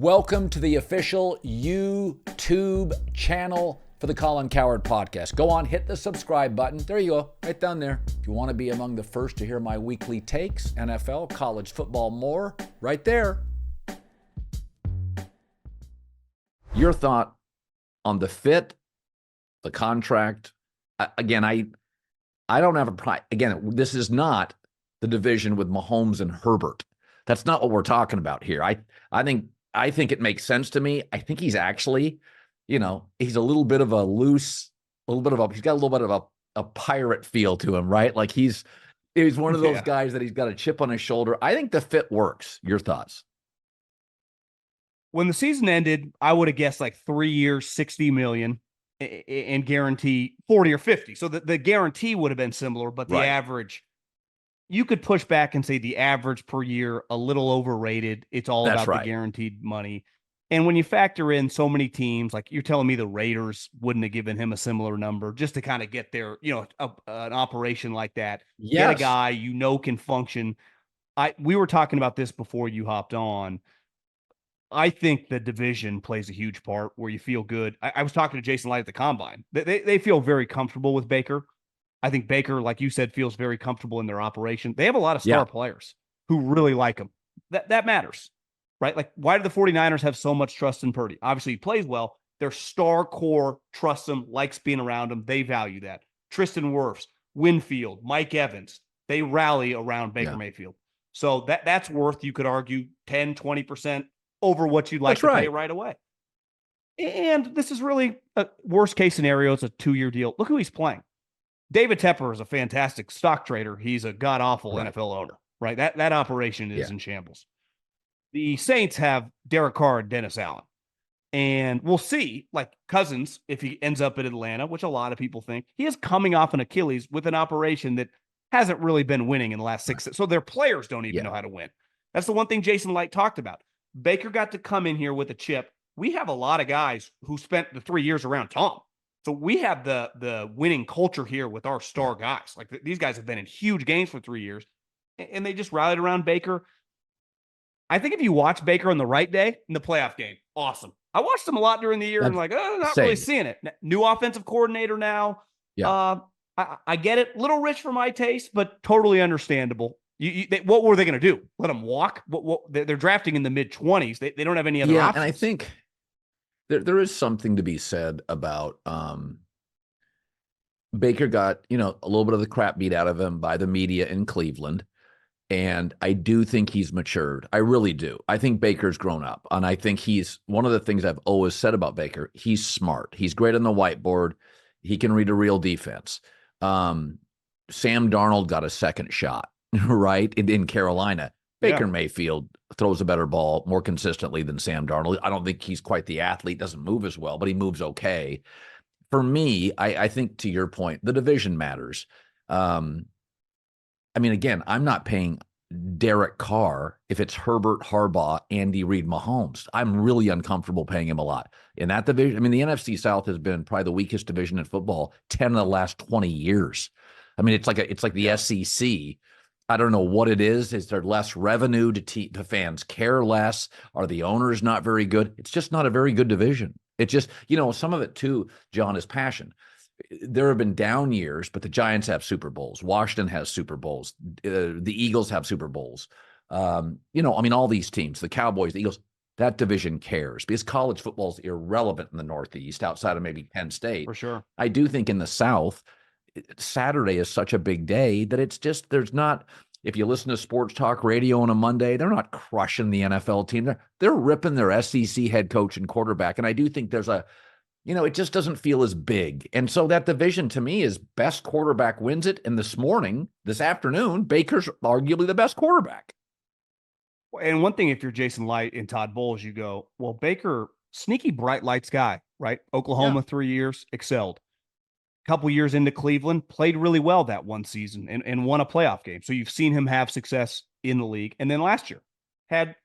Welcome to the official YouTube channel for the Colin Cowherd podcast. Go on, hit the subscribe button. There you go, right down there. If you want to be among the first to hear my weekly takes, NFL, college football, more, right there. Your thought on the fit, the contract. Again, I don't have a problem. Again, this is not the division with Mahomes and Herbert. That's not what we're talking about here. I think it makes sense to me. I think he's actually, he's a little bit of a loose, he's got a little bit of a pirate feel to him, right? Like he's one of those guys that he's got a chip on his shoulder. I think the fit works. Your thoughts? When the season ended, I would have guessed like 3 years, $60 million and guarantee 40 or 50. So the guarantee would have been similar, but the average, you could push back and say the average per year, a little overrated. It's all about the guaranteed money. And when you factor in so many teams, like you're telling me the Raiders wouldn't have given him a similar number just to kind of get there, an operation like that. Yes. Get a guy can function. We were talking about this before you hopped on. I think the division plays a huge part where you feel good. I was talking to Jason Light at the Combine. They feel very comfortable with Baker. I think Baker, like you said, feels very comfortable in their operation. They have a lot of star players who really like him. That matters, right? Like, why do the 49ers have so much trust in Purdy? Obviously, he plays well. Their star core trusts him, likes being around him. They value that. Tristan Wirfs, Winfield, Mike Evans, they rally around Baker Mayfield. So that's worth, you could argue, 10, 20% over what you'd like to pay right away. And this is really a worst case scenario. It's a 2-year deal. Look who he's playing. David Tepper is a fantastic stock trader. He's a god-awful NFL owner, right? That operation is in shambles. The Saints have Derek Carr and Dennis Allen. And we'll see, like Cousins, if he ends up in Atlanta, which a lot of people think, he is coming off an Achilles with an operation that hasn't really been winning in the last 6. So their players don't even know how to win. That's the one thing Jason Light talked about. Baker got to come in here with a chip. We have a lot of guys who spent the 3 years around Tom. So we have the winning culture here with our star guys. Like these guys have been in huge games for 3 years, and they just rallied around Baker. I think if you watch Baker on the right day in the playoff game, awesome. I watched him a lot during the year and not really seeing it. New offensive coordinator now. Yeah. I get it. Little rich for my taste, but totally understandable. What were they going to do? Let them walk? They're drafting in the mid-20s. They don't have any other options. And I think there is something to be said about Baker got, a little bit of the crap beat out of him by the media in Cleveland. And I do think he's matured. I really do. I think Baker's grown up. And I think he's one of the things I've always said about Baker. He's smart. He's great on the whiteboard. He can read a real defense. Sam Darnold got a second shot, right? In Carolina. Baker Mayfield throws a better ball more consistently than Sam Darnold. I don't think he's quite the athlete, doesn't move as well, but he moves okay. For me, I think to your point, the division matters. Again, I'm not paying Derek Carr if it's Herbert, Harbaugh, Andy Reid, Mahomes. I'm really uncomfortable paying him a lot. In that division, the NFC South has been probably the weakest division in football 10 of the last 20 years. It's like the SEC. I don't know what it is. Is there less revenue? Do fans care less? Are the owners not very good? It's just not a very good division. It's just, some of it too, John, is passion. There have been down years, but the Giants have Super Bowls. Washington has Super Bowls. The Eagles have Super Bowls. All these teams, the Cowboys, the Eagles, that division cares because college football is irrelevant in the Northeast outside of maybe Penn State. For sure. I do think in the South, Saturday is such a big day that it's just, there's not, if you listen to sports talk radio on a Monday, they're not crushing the NFL team. They're ripping their SEC head coach and quarterback. And I do think there's it just doesn't feel as big. And so that division to me is best quarterback wins it. And this afternoon, Baker's arguably the best quarterback. And one thing, if you're Jason Light and Todd Bowles, you go, well, Baker, sneaky bright lights guy, right? Oklahoma, 3 years, excelled. Couple years into Cleveland, played really well that one season and won a playoff game. So you've seen him have success in the league. And then last year had,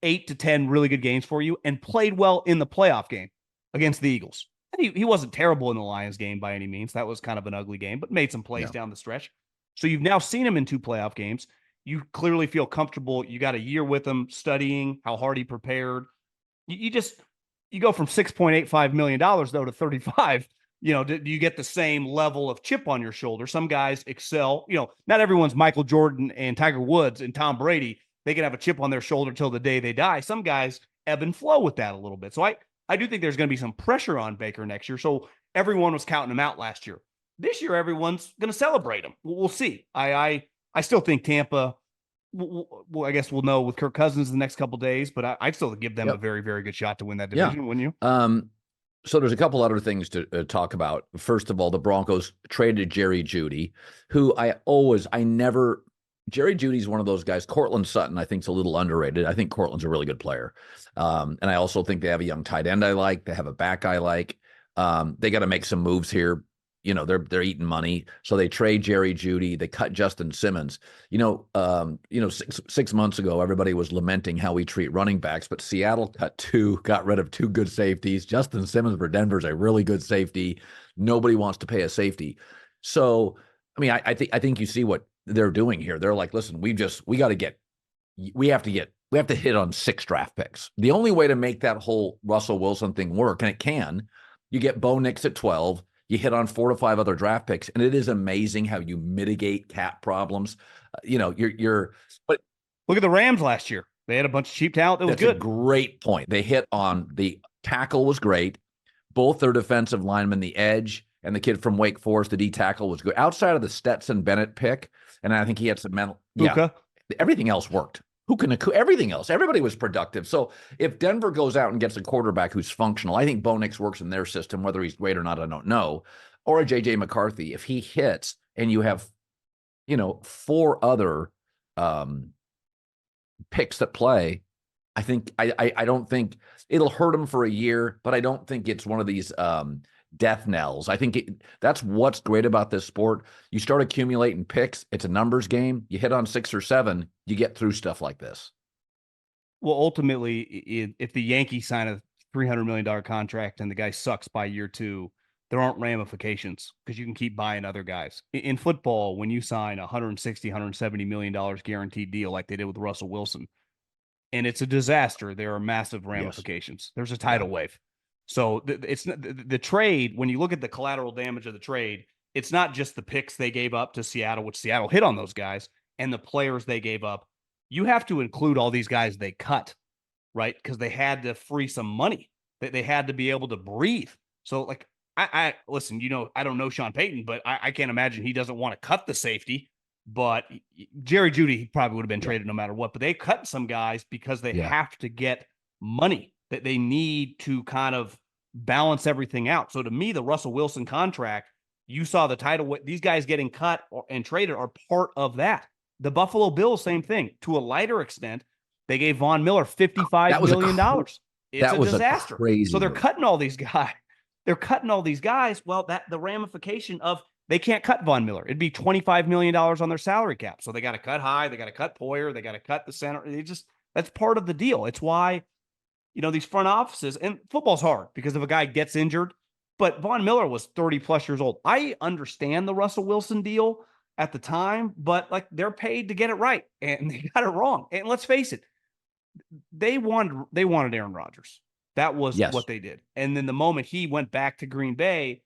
8 to 10 really good games for you and played well in the playoff game against the Eagles. And he wasn't terrible in the Lions game by any means. That was kind of an ugly game, but made some plays down the stretch. So you've now seen him in 2 playoff games. You clearly feel comfortable. You got a year with him studying how hard he prepared. You go from $6.85 million though to 35. Do you get the same level of chip on your shoulder? Some guys excel. Not everyone's Michael Jordan and Tiger Woods and Tom Brady. They can have a chip on their shoulder till the day they die. Some guys ebb and flow with that a little bit. So I do think there's going to be some pressure on Baker next year. So everyone was counting him out last year. This year, everyone's going to celebrate him. We'll see. I still think Tampa. Well, I guess we'll know with Kirk Cousins the next couple of days, but I still give them a very, very good shot to win that division, wouldn't you? So there's a couple other things to talk about. First of all, the Broncos traded Jerry Jeudy, who Jerry Judy's one of those guys. Cortland Sutton, I think, is a little underrated. I think Cortland's a really good player. And I also think they have a young tight end I like. They have a back I like. They got to make some moves here. They're eating money. So they trade Jerry Jeudy. They cut Justin Simmons. 6 months ago, everybody was lamenting how we treat running backs, but Seattle got rid of 2 good safeties. Justin Simmons for Denver's a really good safety. Nobody wants to pay a safety. So, I think you see what they're doing here. They're like, listen, we have to hit on 6 draft picks. The only way to make that whole Russell Wilson thing work, and it can, you get Bo Nix at 12. You hit on 4 to 5 other draft picks, and it is amazing how you mitigate cap problems. But look at the Rams last year. They had a bunch of cheap talent. That was good. That's a great point. They hit on the tackle was great. Both their defensive linemen, the edge and the kid from Wake Forest, the D tackle was good. Outside of the Stetson Bennett pick, and I think he had some mental. Luka. Yeah, everything else worked. Everything else. Everybody was productive. So if Denver goes out and gets a quarterback who's functional, I think Bo Nix works in their system, whether he's great or not, I don't know. Or a J.J. McCarthy, if he hits and you have, 4 other picks that play, I don't think it'll hurt him for a year, but I don't think it's one of these death knells. I think that's what's great about this sport. You start accumulating picks. It's a numbers game. You hit on 6 or 7, you get through stuff like this. Well, ultimately, if the Yankees sign a $300 million contract and the guy sucks by year 2, there aren't ramifications because you can keep buying other guys. In football, when you sign a $160, $170 million guaranteed deal like they did with Russell Wilson, and it's a disaster, there are massive ramifications. Yes. There's a tidal wave. So it's the trade, when you look at the collateral damage of the trade, it's not just the picks they gave up to Seattle, which Seattle hit on those guys, and the players they gave up. You have to include all these guys they cut, right? Because they had to free some money. They had to be able to breathe. So, like, I listen, I don't know Sean Payton, but I can't imagine he doesn't want to cut the safety. But Jerry Jeudy probably would have been traded no matter what. But they cut some guys because they have to get money. That they need to kind of balance everything out. So to me, the Russell Wilson contract, you saw the title, these guys getting cut and traded are part of that. The Buffalo Bills, same thing. To a lighter extent, they gave Von Miller $55 million. It's a disaster. So they're cutting all these guys. They're cutting all these guys. Well, the ramification of they can't cut Von Miller. It'd be $25 million on their salary cap. So they got to cut High. They got to cut Poyer. They got to cut the center. That's part of the deal. It's why, these front offices, and football's hard because if a guy gets injured, but Von Miller was 30 plus years old. I understand the Russell Wilson deal at the time, but like they're paid to get it right and they got it wrong. And let's face it, they wanted Aaron Rodgers. That was what they did. And then the moment he went back to Green Bay,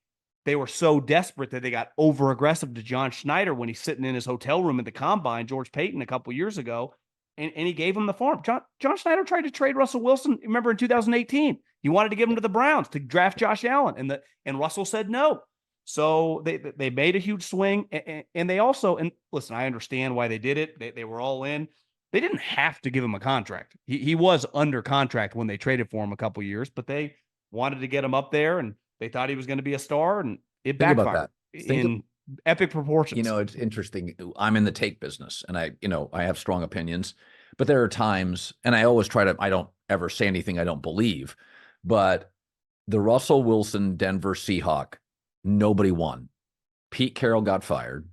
they were so desperate that they got over aggressive to John Schneider when he's sitting in his hotel room at the combine, George Payton a couple years ago. And he gave him the farm. John Schneider tried to trade Russell Wilson. Remember in 2018, he wanted to give him to the Browns to draft Josh Allen, and Russell said no. So they made a huge swing, and they also, and listen, I understand why they did it. They were all in. They didn't have to give him a contract. He was under contract when they traded for him a couple years, but they wanted to get him up there, and they thought he was going to be a star, and it backfired in epic proportions. It's interesting. I'm in the take business and I have strong opinions, but there are times, and I always I don't ever say anything I don't believe, but the Russell Wilson Denver Seahawk, nobody won. Pete Carroll got fired.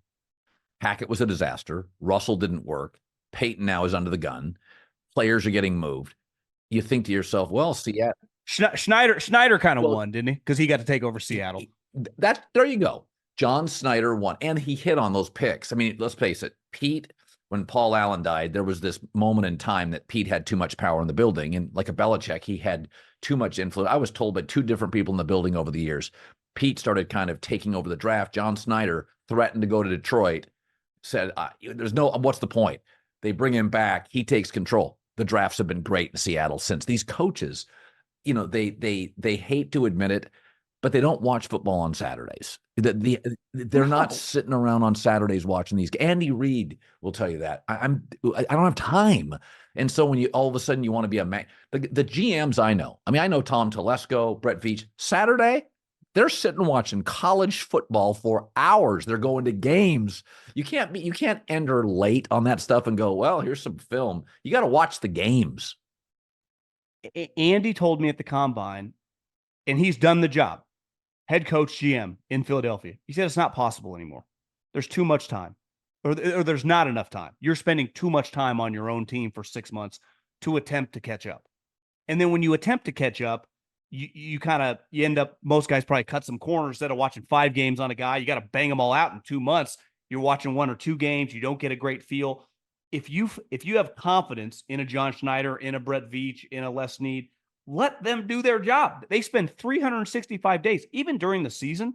Hackett was a disaster. Russell didn't work. Peyton now is under the gun. Players are getting moved. You think to yourself, well, Seattle. Schneider kind of won, didn't he? Because he got to take over Seattle. There you go. John Schneider won, and he hit on those picks. I mean, let's face it, Pete when Paul Allen died, there was this moment in time that Pete had too much power in the building. And like a Belichick, he had too much influence. I was told by two different people in the building over the years, Pete started kind of taking over the draft. John Snyder threatened to go to Detroit, said, there's no, what's the point? They bring him back. He takes control. The drafts have been great in Seattle since. These coaches, they hate to admit it, but they don't watch football on Saturdays. They're not sitting around on Saturdays watching these. Andy Reid will tell you that. I don't have time. And so when you all of a sudden you want to be the GMs I know. I mean, I know Tom Telesco, Brett Veach. Saturday, they're sitting watching college football for hours. They're going to games. You can't enter late on that stuff and go, well, here's some film. You got to watch the games. Andy told me at the combine, and he's done the job. Head coach GM in Philadelphia. He said it's not possible anymore. There's too much time, or there's not enough time. You're spending too much time on your own team for 6 months to attempt to catch up. And then when you attempt to catch up, you end up, most guys probably cut some corners. Instead of watching 5 games on a guy, you got to bang them all out in 2 months. You're watching 1 or 2 games. You don't get a great feel. If you have confidence in a John Schneider, in a Brett Veach, in a Les Snead, let them do their job. They spend 365 days, even during the season.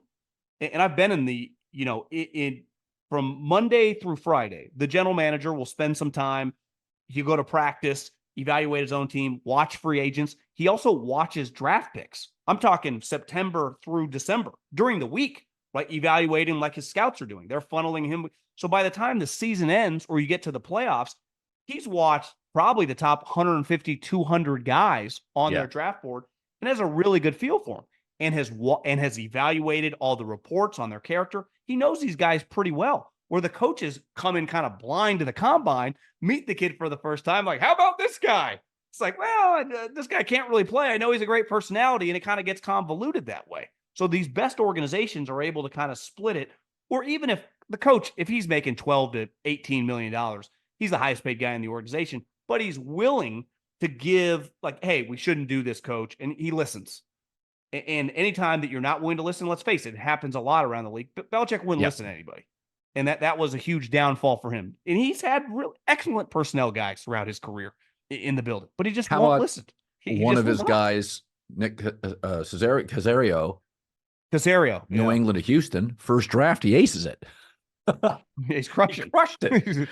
And I've been in from Monday through Friday, the general manager will spend some time. He'll go to practice, evaluate his own team, watch free agents. He also watches draft picks. I'm talking September through December during the week, like evaluating like his scouts are doing. They're funneling him. So by the time the season ends or you get to the playoffs, he's watched probably the top 150, 200 guys on their draft board and has a really good feel for them and has evaluated all the reports on their character. He knows these guys pretty well, where the coaches come in kind of blind to the combine, meet the kid for the first time. Like, how about this guy? It's like, well, this guy can't really play. I know he's a great personality, and it kind of gets convoluted that way. So these best organizations are able to kind of split it. Or even if the coach, if he's making $12 to $18 million, he's the highest paid guy in the organization, but he's willing to give like, hey, we shouldn't do this, coach. And he listens. And anytime that you're not willing to listen, let's face it, it happens a lot around the league. But Belichick wouldn't listen to anybody. And that was a huge downfall for him. And he's had really excellent personnel guys throughout his career in the building, but he just won't listen. One of his guys, Nick Caserio, New England to Houston, first draft, he aces it. He's crushing. He crushed it.